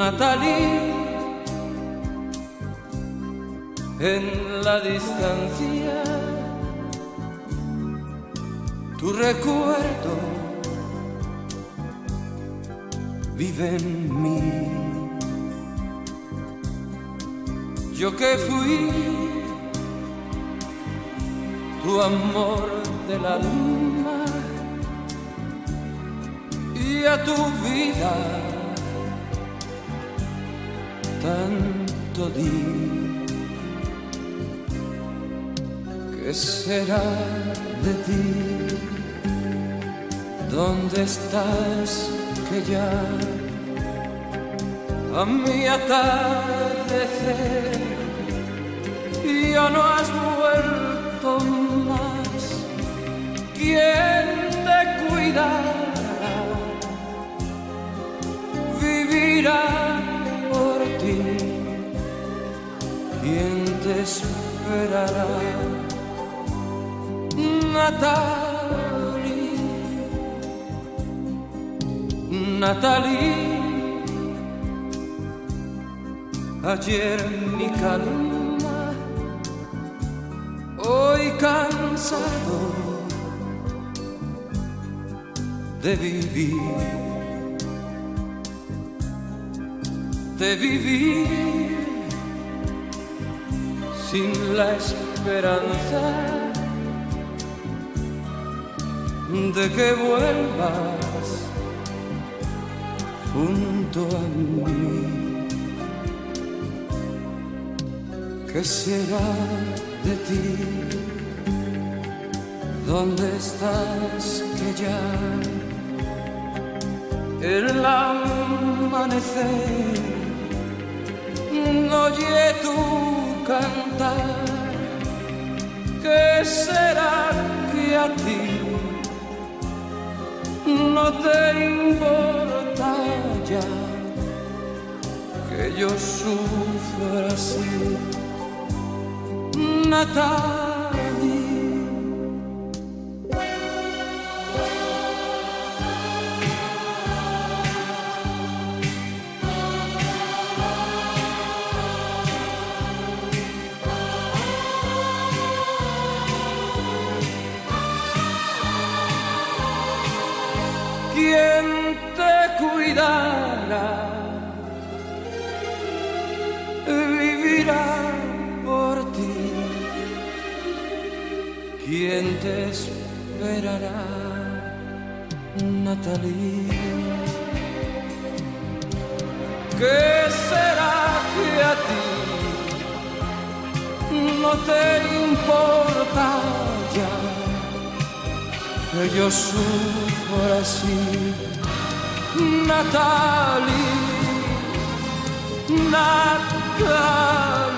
Natalie, en la distancia, tu recuerdo vive en mí. Yo que fui tu amor del alma y a tu vida tanto di. ¿Qué será de ti? ¿Dónde estás? Que ya a mi atardecer ya no has vuelto más. ¿Quién te cuidará? Vivirá por ti. ¿Quién te esperará? Natalie, Natalie, ayer mi calma, hoy cansado de vivir sin la esperanza de que vuelvas junto a mí. ¿Qué será de ti? ¿Dónde estás? Que ya el amanecer no oye tu cantar. ¿Qué será que a ti no te importa ya que yo sufra así? Natalie, ¿quién te cuidará? Vivirá por ti. ¿Quién te esperará? Natalie. ¿Qué será que a ti no te importa ya que yo sufro así? Natalie, Natalie.